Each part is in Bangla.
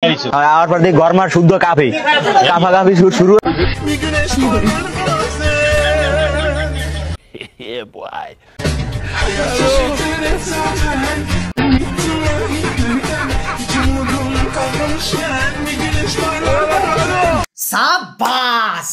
আর পর দিয়ে গরমার শুদ্ধ কাফি কাফাকাফি শুরু। সাবাস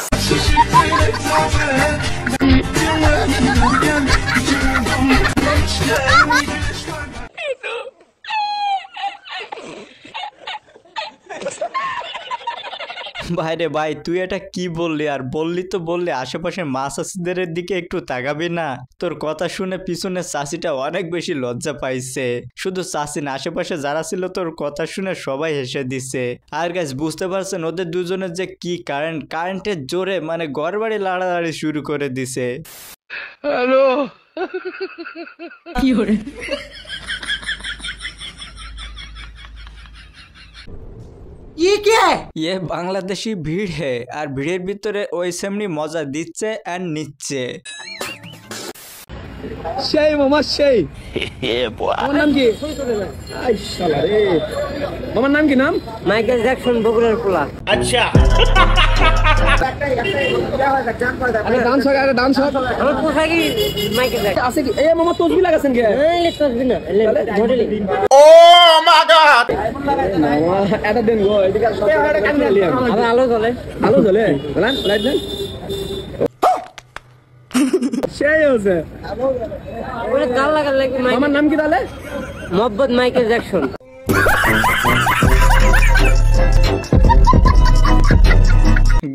ভাই রে ভাই, তুই এটা কি বললি? আর বললি তো বললি, আশেপাশে মা চাষিদের দিকে একটু তাকাবি না? তোর কথা শুনে পিছনে চাষিটা অনেক বেশি লজ্জা পাইছে। শুধু চাষি না, আশেপাশে যারা ছিল তোর কথা শুনে সবাই হেসে দিছে। আর গাইস, বুঝতে পারছেন ওদের দুজনের যে কি কারেন্টের জোরে মানে ঘর বাড়ি লাড়ালাড়ি শুরু করে দিছে। হ্যালো কি হরে ये बांग्लादेशी भीड़ है और भीड़ের ভিতরে ওই সেমনি মজা দিচ্ছে আর নিচ্ছে। সেই মামা সেই মামার নাম কি? আই শালা রে, মামার নাম কি? নাম মাইকেল জ্যাকসন, বগুড়ার পোলা। আচ্ছা আরে ডান্স হয়, আরে ডান্স হয়। আমার পোশাক কি মাইকেল জ্যাকসন আছে কি? এই মামা তসবি লাগাছেন কি? এই তসবি না, মডেলিং। ও মাই গড, মামা এটা দেন গো, এদিকে এটা কেন দিলেন? আরে আলো জ্বলে, আলো জ্বলে, বলেন লাইট দেন। সেই হচ্ছে ওরে গাল লাগা লাগবে। মামার নাম কি তাহলে? Mohammad Michael Jackson.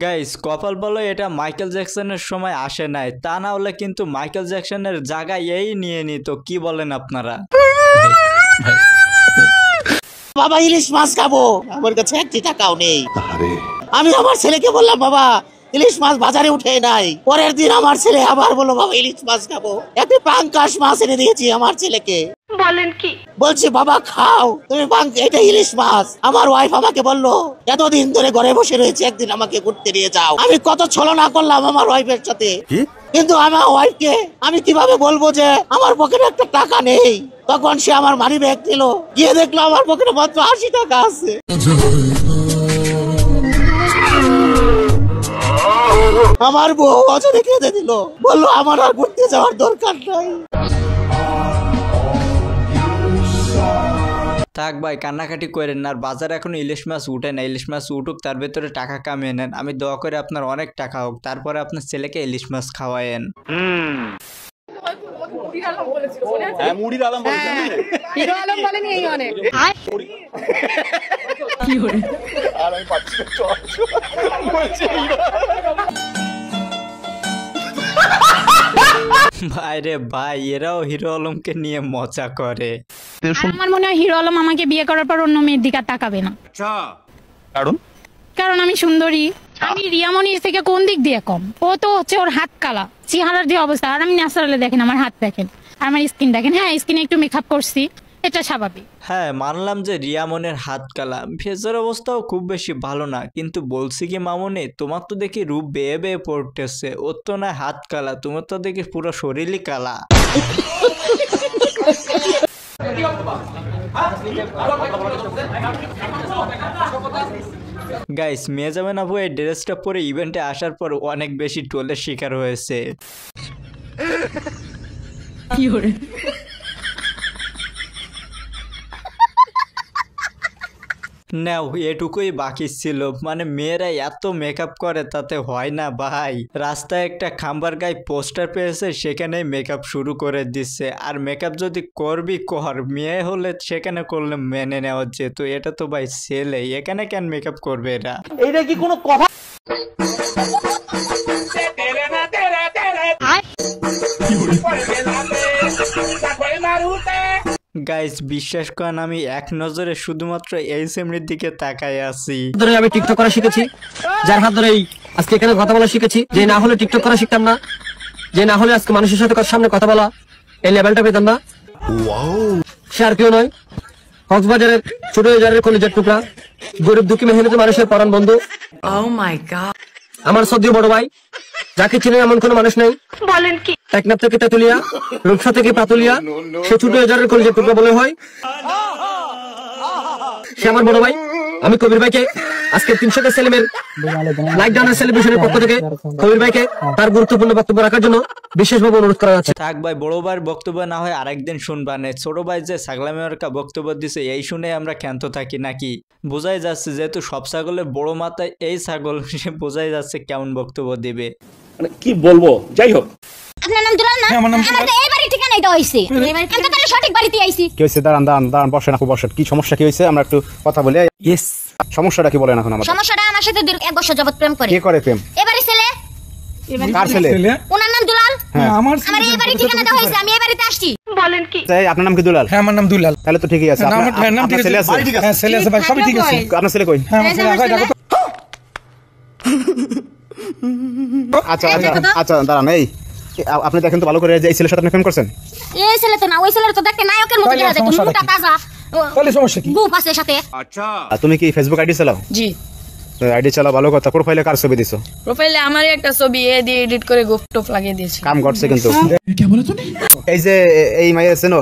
গাইস, কপাল বলো এটা মাইকেল জ্যাকসনের সময় আসে নাই, তা না হলে কিন্তু মাইকেল জ্যাকসনের জায়গায় এই নিয়ে নিত। কি বলেন আপনারা? বাবা ইলিশ মাছ খাবো, আমার কাছে 1 টাকাও নেই। আমি আমার ছেলেকে বললাম বাবা ইলিশ মাছ বাজারে উঠে নাই। পরের দিন আমার ছেলে আবার বললো বাবা ইলিশ মাছ খাবো। একটা পাঙ্কাশ মাছ এনে দিয়েছি আমার ছেলেকে। বলেন কি? বলছি বাবা খাও তুমি, এটা ইলিশ মাছ। আমার ওয়াইফ আমাকে বললো এতদিন ধরে ঘরে বসে রয়েছে, একদিন আমাকে ঘুরতে নিয়ে যাও। আমি কত ছলনা করলাম আমার ওয়াইফের সাথে, কিন্তু আমার ওয়াইফকে আমি কিভাবে বলবো যে আমার পকেটে একটা টাকা নেই? তখন সে আমার মানি ব্যাগ দিল, গিয়ে দেখলো আমার পকেটে মাত্র 80 টাকা আছে। আমার বউ অজরে কেঁদে দিল, বললো আমার আর ঘুরতে যাওয়ার দরকার নাই। থাক ভাই, কান্নাকাটি করেন না। আর বাজারে এখন ইলিশ মাছ উঠে না, ইলিশ মাছ উঠুক, তার ভেতরে টাকা কামিয়ে নেন। আমি দোয়া করে আপনার অনেক টাকা হোক, তারপরে আপনার ছেলেকে ইলিশ মাছ খাওয়ায়েন। মুড়ির আলম বলেছেন, হিরো আলম বলেনি এই অনেক কি হরে আর আমি পাচ্ছি ভাই রে ভাই, এরাও হিরো আলমকে নিয়ে মজা করে। আমার মনে হয় হিরো আলম আমাকে বিয়ে করার পর অন্য মেয়ের দিকে তাকাবে না। কারণ আমি সুন্দরী। আমি রিয়ামনির থেকে কোন দিক দিয়ে কম? ও তো হচ্ছে ওর হাত কালা, চেহারার যে অবস্থা। আর আমি ন্যাচারালি দেখেন, আমার হাত দেখেন, আর আমার স্কিন দেখেন। হ্যাঁ, স্কিনে একটু মেকআপ করছি, এটা স্বাভাবিক। হ্যাঁ, মানলাম যে রিয়ামনের হাত কালা, ফেসের অবস্থাও খুব বেশি ভালো না, কিন্তু বলছি কি মামনি, তোমার তো দেখি রূপ বেয়ে বেয়ে পড়তেছে। ওর তো না হাত কালা, তোমার তো দেখি পুরো শরীরই কালা। গাইস, মেজাবেন আপু এই ড্রেসটা পরে ইভেন্টে আসার পর অনেক বেশি ট্রোলের শিকার হয়েছে। কি হরে নাও, এটুকুই বাকি ছিল। মানে মেয়েরা এত মেকআপ করে তাতে হয় না ভাই। রাস্তায় একটা খাম্বার গায়ে পোস্টার পেয়েছে, সেখানে মেকআপ শুরু করে দিচ্ছে। আর মেকআপ যদি করবি কর, মেয়ে হলে সেখানে করলে মেনে নেওয়া যেত। এটা তো ভাই ছেলে, এখানে কেন মেকআপ করবে এরা? এইটা কি কোনো কথা? গাইস, বিশ্বাস করেন আমি এক নজরে শুধুমাত্র এই সেমনির দিকে তাকাই আছি। আমি টিকটক করা শিখেছি, যার হাত ধরে আজকে এখানে কথা বলা শিখেছি। যে না হলে টিকটক করা শিখতাম না, যে না হলে আজকে মানুষের সাথে সামনে কথা বলা এই লেভেলটা পেতাম না। সে আর কেউ নয়, কক্সবাজারের ছোট বাজারের কলেজের টুকরা, গরিব দুঃখী মেহনতি মানুষের পরাণ বন্ধু, আমার সদ্য বড় ভাই, যাকে চিনে এমন কোনো মানুষ নেই। বলেন কি? টেকনাফ থেকে তেতুলিয়া, রূপসা থেকে পাতুলিয়া, সে ছোট বাজারের কলেজের টুকরা বলে হয়। সে আমার বড় ভাই, আমি কবির ভাইকে আজকে 300 কে সেলিমের লাইক ডাউনের সেলিব্রেশনের পক্ষ থেকে কবির ভাইকে তার গুরুত্বপূর্ণ বক্তব্য রাখার জন্য বিশেষভাবে অনুরোধ করা যাচ্ছে। থাক ভাই, বড় ভাইয়ের বক্তব্য না হয় আরেকদিন শুনবানে। ছোট ভাই যে ছাগলামিয়ারকা বক্তব্য দিছে এই শুনে আমরা ক্ষান্ত থাকি নাকি? বোঝাই যাচ্ছে যেহেতু সব ছাগলের বড় মাথায় এই ছাগল, সে বোঝাই যাচ্ছে কেমন বক্তব্য দিবে। মানে কি বলবো, যাই হোক। আপনার নাম দুলাল না? আমার তো এই বাড়ি ঠিকানাই দেওয়া হইছে। আমি তো তাহলে সঠিক বাড়িতে আইছি। কি হয়েছে? দাঁড়ান বসেন আপু, বসেন। কি সমস্যা, কি হয়েছে আমরা একটু কথা বলি। ইয়েস, সমস্যাটা কি বলেন এখন আমাদের? সমস্যাটা আমার সাথে দীর্ঘ 1 বছর যাবত প্রেম করে। কে করে প্রেম? এবারে ছেলে। কার ছেলে? ওনার নাম দুলাল। আমার এই বাড়ি ঠিকানা দেওয়া হইছে, আমি এই বাড়িতে আসছি। বলেন কি? আপনার নাম কি দুলাল? হ্যাঁ আমার নাম দুলাল। তাহলে তো ঠিকই আছে। আপনার ছেলে আছে? হ্যাঁ ছেলে আছে ভাই, সবই ঠিক আছে। আপনার ছেলে কই? হ্যাঁ আমার ছেলে আছে। আচ্ছা দাঁড়ান। এই আপনি দেখেন তো ভালো করে, যে এই ছেলের সাথে আপনি প্রেম করছেন? এই ছেলে তো না, ওই ছেলের তো দেখতে নায়কের মতো দেখা যায়, মুখটা তাজা। তাহলে সমস্যা কি? গুপ আছে সাথে। আচ্ছা, তুমি কি ফেসবুক আইডি চালাও? জি। আইডি চালাও, ভালো কথা। প্রোফাইলে কার ছবি দিছো? প্রোফাইলে আমারই একটা ছবি দিয়ে এডিট করে গুপ টপ লাগিয়ে দিয়েছি। কাম করছে কিন্তু। এই যে এই মাইয়া চেনো?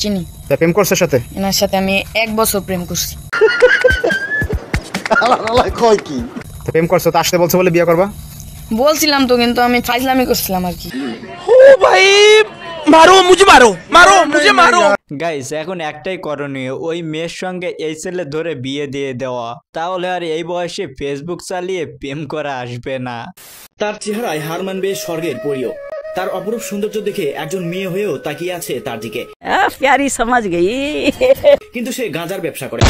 চিনি। তা প্রেম করছে সাথে? এনার সাথে আমি 1 বছর প্রেম করছি। তা প্রেম করছো তো আসতে বলছো বলে বিয়ে করবা? বলছিলাম তো, কিন্তু আমি ফাইজলামি করছিলাম আর কি। গাইস এখন একটাই করণীয়, ওই মেয়ের সঙ্গে এই ছেলে ধরে বিয়ে দিয়ে দেওয়া, তাহলে আর এই বয়সে ফেসবুক চালিয়ে প্রেম করা আসবে না। তার চেহারায় হার মানবে স্বর্গের পরীও। তার অপরূপ সৌন্দর্য দেখে একজন মেয়ে হয়েও তাকিয়ে আছে তার দিকে। প্যারি সমাজ গই। কিন্তু সে গাঁজার ব্যবসা করে।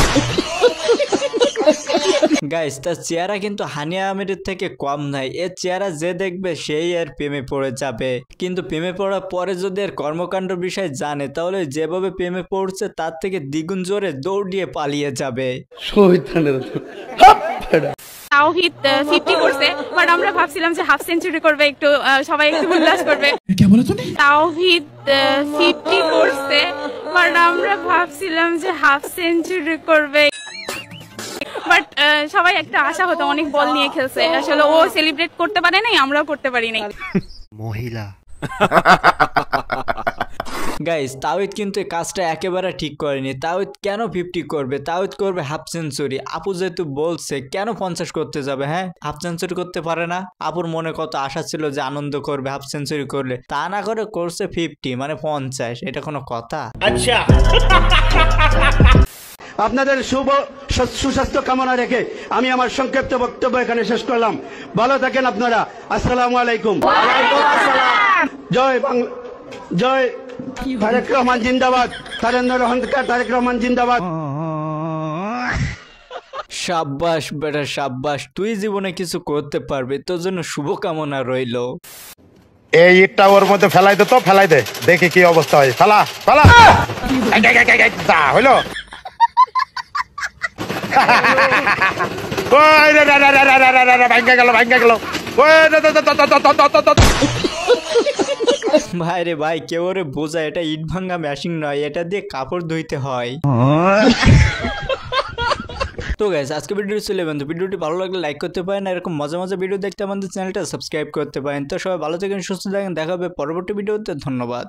গাইস তার চেহারা কিন্তু হানিয়া আমিরের থেকে কম নাই। এর চেহারা যে দেখবে সেই এর প্রেমে পড়ে যাবে, কিন্তু প্রেমে পড়ার পরে যদি এর কর্মকাণ্ড বিষয় জানে, তাহলে যেভাবে প্রেমে পড়ছে তার থেকে দ্বিগুণ জোরে দৌড় দিয়ে পালিয়ে যাবে। তাওহিদ 50 করছে, বাট আমরা ভাবছিলাম যে হাফ সেঞ্চুরি করবে, একটু সবাই একটু উল্লাস করবে। তাওহিদ 50 করছে, বাট আমরা ভাবছিলাম যে হাফ সেঞ্চুরি করবে, বাট সবাই একটা আশা হতো, অনেক বল নিয়ে খেলছে। আসলে ও সেলিব্রেট করতে পারে নাই, আমরাও করতে পারি নাই। মহিলা। গাইস তাওহিদ কিন্তু এই কাজটা একেবারে ঠিক করেনি। তাওহিদ কেন 50 করবে? তাওহিদ করবে হাফ সেঞ্চুরি। আপু যেহেতু বলছে, কেন 50 করতে যাবে? হ্যাঁ, হাফ সেঞ্চুরি করতে পারে না? আপুর মনে কত আশা ছিল যে আনন্দ করবে হাফ সেঞ্চুরি করলে, তা না করে করছে 50 মানে 50। এটা কোনো কথা? আচ্ছা, আপনাদের সুস্বাস্থ্য কামনা রেখে আমি আমার সংক্ষিপ্ত বক্তব্য এখানে শেষ করলাম। ভালো থাকেন আপনারা। আসসালামু আলাইকুম। জয় বাংলা, জয় তারেক রহমান জিন্দাবাদ, তারেক রহমান জিন্দাবাদ। সাব্বাস বেটা সাব্বাস, তুই জীবনে কিছু করতে পারবি, তোর জন্য শুভকামনা রইল। এই ইটটা ওর মধ্যে ফেলাই দে, তো ফেলাই দে, দেখি কি অবস্থা হয়। ফেলা ফেলা হইলো। ভাই রে ভাই, কেউ রে বোঝা, এটা ইট ভাঙ্গা মেশিন নয়, এটা দিয়ে কাপড় ধুইতে হয়। তো গাইস আজকে ভিডিও চলে বন্ধু, ভিডিওটি ভালো লাগলে লাইক করতে পারেন, এরকম মজা মজা ভিডিও দেখতে আমাদের চ্যানেলটা সাবস্ক্রাইব করতে পারেন। তো সবাই ভালো থাকেন, সুস্থ থাকেন, দেখা হবে পরবর্তী ভিডিওতে। ধন্যবাদ।